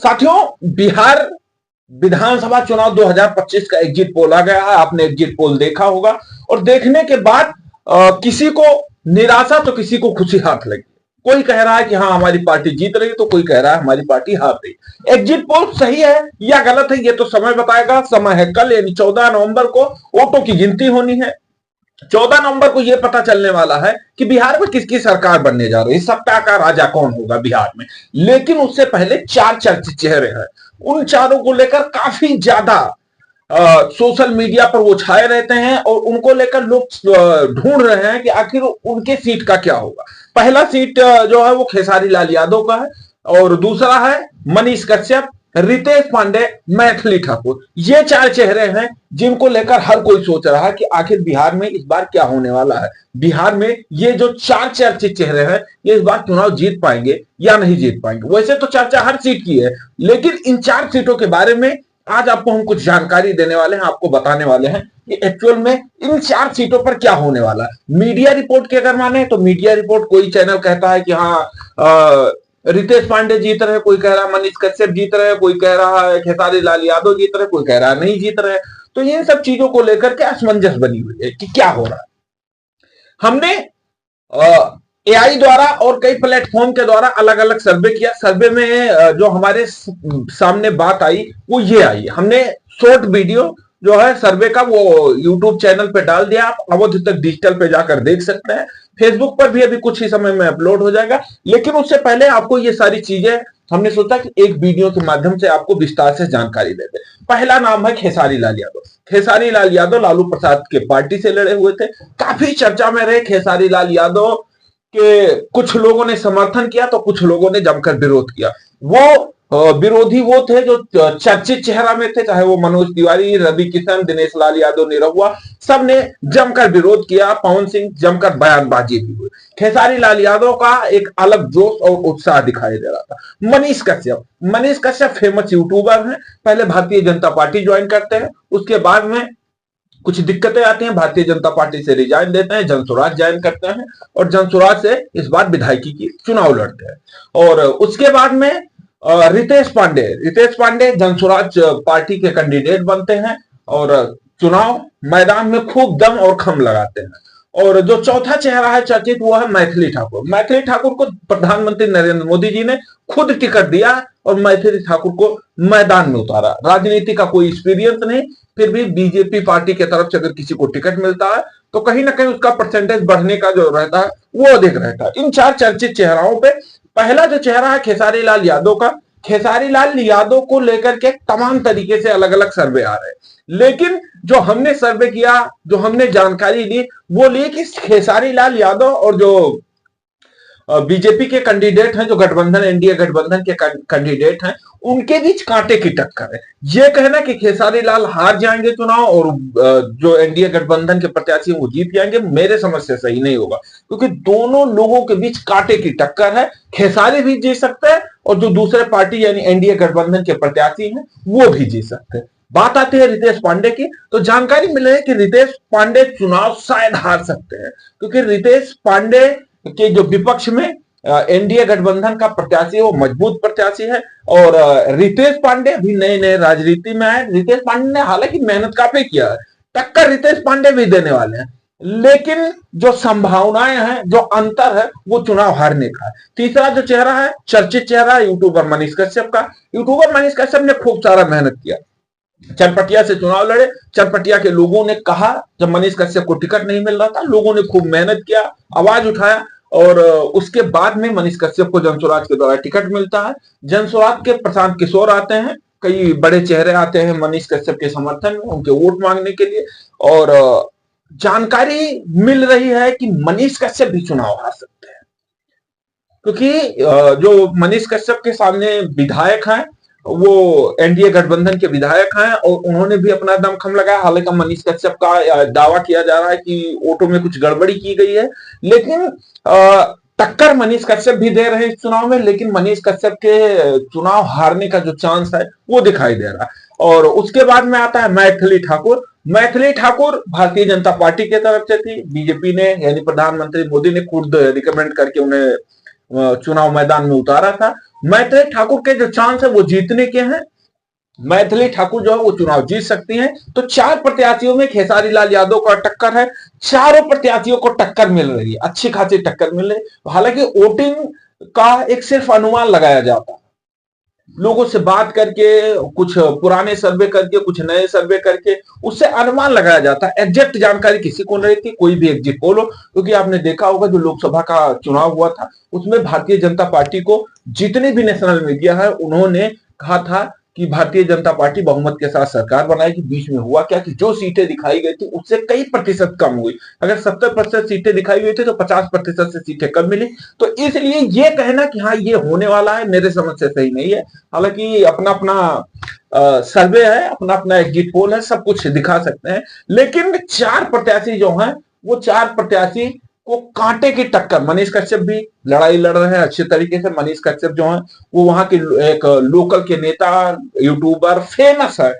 साथियों, बिहार विधानसभा चुनाव 2025 का एग्जिट पोल आ गया है। आपने एग्जिट पोल देखा होगा और देखने के बाद किसी को निराशा तो किसी को खुशी हाथ लगी। कोई कह रहा है कि हाँ हमारी पार्टी जीत रही, तो कोई कह रहा है हमारी पार्टी हार रही। एग्जिट पोल सही है या गलत है ये तो समय बताएगा। समय है कल, यानी 14 नवंबर को वोटों की गिनती होनी है। 14 नवंबर को यह पता चलने वाला है कि बिहार में किसकी सरकार बनने जा रही है, सत्ता का राजा कौन होगा बिहार में। लेकिन उससे पहले चार चर्चित चेहरे हैं, उन चारों को लेकर काफी ज्यादा सोशल मीडिया पर वो छाए रहते हैं और उनको लेकर लोग ढूंढ रहे हैं कि आखिर उनके सीट का क्या होगा। पहला सीट जो है वो खेसारी लाल यादव का है और दूसरा है मनीष कश्यप, रितेश पांडे, मैथिली ठाकुर। ये चार चेहरे हैं जिनको लेकर हर कोई सोच रहा है कि आखिर बिहार में इस बार क्या होने वाला है। बिहार में ये जो चार चर्चित चेहरे हैं ये इस बार चुनाव जीत पाएंगे या नहीं जीत पाएंगे। वैसे तो चर्चा हर सीट की है, लेकिन इन चार सीटों के बारे में आज आपको हम कुछ जानकारी देने वाले हैं, आपको बताने वाले हैं कि एक्चुअल में इन चार सीटों पर क्या होने वाला है। मीडिया रिपोर्ट की अगर माने तो मीडिया रिपोर्ट, कोई चैनल कहता है कि हाँ रितेश पांडे जीत रहे, कोई कह रहा है मनीष कश्यप जीत रहे, कोई कह रहा है खेसारी लाल यादव जीत रहे, कोई कह रहा है नहीं जीत रहे। तो इन सब चीजों को लेकर के असमंजस बनी हुई है कि क्या हो रहा है। हमने एआई द्वारा और कई प्लेटफॉर्म के द्वारा अलग अलग सर्वे किया। सर्वे में जो हमारे सामने बात आई वो ये आई। हमने शॉर्ट वीडियो जो है सर्वे का वो यूट्यूब चैनल पे डाल दिया, आप अवध तक डिजिटल पे जाकर देख सकते हैं। फेसबुक पर भी अभी कुछ ही समय में अपलोड हो जाएगा। लेकिन उससे पहले आपको ये सारी चीजें हमने सोचा कि एक वीडियो के माध्यम से आपको विस्तार से जानकारी दे दे। पहला नाम है खेसारी लाल यादव। खेसारी लाल यादव लालू प्रसाद के पार्टी से लड़े हुए थे, काफी चर्चा में रहे। खेसारी लाल यादव के कुछ लोगों ने समर्थन किया तो कुछ लोगों ने जमकर विरोध किया। वो विरोधी वो थे जो चर्चित चेहरा में थे, चाहे वो मनोज तिवारी, रवि किशन, दिनेश लाल यादव, निरहुआ, सब ने जमकर विरोध किया। पवन सिंह जमकर बयानबाजी भी हुई। खेसारी लाल यादव का एक अलग जोश और उत्साह दिखाई दे रहा था। मनीष कश्यप फेमस यूट्यूबर हैं, पहले भारतीय जनता पार्टी ज्वाइन करते हैं, उसके बाद में कुछ दिक्कतें आती हैं, भारतीय जनता पार्टी से रिजाइन देते हैं, जनसुराज ज्वाइन करते हैं और जनसुराज से इस बार विधायकी की चुनाव लड़ते हैं। और उसके बाद में रितेश पांडे जनसुराज पार्टी के कैंडिडेट बनते हैं और चुनाव मैदान में खूब दम और खम लगाते हैं। और जो चौथा चेहरा है चर्चित वो है मैथिली ठाकुर। मैथिली ठाकुर को प्रधानमंत्री नरेंद्र मोदी जी ने खुद टिकट दिया और मैथिली ठाकुर को मैदान में उतारा। राजनीति का कोई एक्सपीरियंस नहीं, फिर भी बीजेपी पार्टी की तरफ से अगर किसी को टिकट मिलता है तो कहीं ना कहीं उसका परसेंटेज बढ़ने का जो रहता है वो अधिक रहता है। इन चार चर्चित चेहराओं पे पहला जो चेहरा है खेसारी लाल यादव का। खेसारी लाल यादव को लेकर के तमाम तरीके से अलग अलग सर्वे आ रहे हैं, लेकिन जो हमने सर्वे किया, जो हमने जानकारी ली वो ली कि खेसारी लाल यादव और जो बीजेपी के कैंडिडेट हैं, जो गठबंधन एनडीए गठबंधन के कैंडिडेट हैं, उनके बीच कांटे की टक्कर है। ये कहना कि खेसारी लाल हार जाएंगे चुनाव और जो एनडीए गठबंधन के प्रत्याशी वो जीत जाएंगे, मेरे समझ से सही नहीं होगा, क्योंकि दोनों लोगों के बीच कांटे की टक्कर है। खेसारी भी जीत सकते हैं और जो दूसरे पार्टी यानी एनडीए गठबंधन के प्रत्याशी हैं वो भी जीत सकते हैं। बात आती है रितेश पांडे की, तो जानकारी मिली है कि रितेश पांडे चुनाव शायद हार सकते हैं, क्योंकि रितेश पांडे के जो विपक्ष में एनडीए गठबंधन का प्रत्याशी है वो मजबूत प्रत्याशी है। और रितेश पांडे अभी नए नए राजनीति में आए। रितेश पांडे ने हालांकि मेहनत काफी किया है, टक्कर रितेश पांडे भी देने वाले हैं, लेकिन जो संभावनाएं हैं, जो अंतर है वो चुनाव हारने का है। तीसरा जो चेहरा है चर्चित चेहरा यूट्यूबर मनीष कश्यप का। यूट्यूबर मनीष कश्यप ने खूब सारा मेहनत किया, चनपटिया से चुनाव लड़े। चनपटिया के लोगों ने कहा, जब मनीष कश्यप को टिकट नहीं मिल रहा था, लोगों ने खूब मेहनत किया, आवाज उठाया और उसके बाद में मनीष कश्यप को जनसुराज के द्वारा टिकट मिलता है। जनसुराज के प्रशांत किशोर आते हैं, कई बड़े चेहरे आते हैं मनीष कश्यप के समर्थन में, उनके वोट मांगने के लिए। और जानकारी मिल रही है कि मनीष कश्यप भी चुनाव हार सकते हैं, क्योंकि जो मनीष कश्यप के सामने विधायक हैं वो एनडीए गठबंधन के विधायक हैं और उन्होंने भी अपना दमखम लगाया। हालांकि मनीष कश्यप का दावा किया जा रहा है कि वोटों में कुछ गड़बड़ी की गई है, लेकिन टक्कर मनीष कश्यप भी दे रहे हैं इस चुनाव में, लेकिन मनीष कश्यप के चुनाव हारने का जो चांस है वो दिखाई दे रहा है। और उसके बाद में आता है मैथिली ठाकुर। मैथिली ठाकुर भारतीय जनता पार्टी की तरफ से थी, बीजेपी ने यानी प्रधानमंत्री मोदी ने खुद रिकमेंड करके उन्हें चुनाव मैदान में उतारा था। मैथिली ठाकुर के जो चांस है वो जीतने के हैं। मैथिली ठाकुर जो है वो चुनाव जीत सकती हैं। तो 4 प्रत्याशियों में खेसारी लाल यादव का टक्कर है। चारों प्रत्याशियों को टक्कर मिल रही है, अच्छी खासी टक्कर मिल रही है। हालांकि वोटिंग का एक सिर्फ अनुमान लगाया जाता है, लोगों से बात करके, कुछ पुराने सर्वे करके, कुछ नए सर्वे करके, उससे अनुमान लगाया जाता है। एग्जैक्ट जानकारी किसी को नहीं रहती, कोई भी एग्जिट पोल हो। क्योंकि आपने देखा होगा जो लोकसभा का चुनाव हुआ था उसमें भारतीय जनता पार्टी को जितने भी नेशनल मीडिया है उन्होंने कहा था कि भारतीय जनता पार्टी बहुमत के साथ सरकार बनाएगी। बीच में हुआ क्या कि जो सीटें दिखाई गई थी उससे कई प्रतिशत कम हुई। अगर 70% सीटें दिखाई गई थी तो 50% से सीटें कम मिली। तो इसलिए ये कहना कि हाँ ये होने वाला है मेरे समझ से सही नहीं है। हालांकि अपना अपना सर्वे है, अपना अपना एग्जिट पोल है, सब कुछ दिखा सकते हैं। लेकिन 4 प्रत्याशी जो हैं वो 4 प्रत्याशी को कांटे की टक्कर। मनीष कश्यप भी लड़ाई लड़ रहे हैं अच्छे तरीके से। मनीष कश्यप जो है वो वहां के एक लोकल के नेता, यूट्यूबर, फेमस है।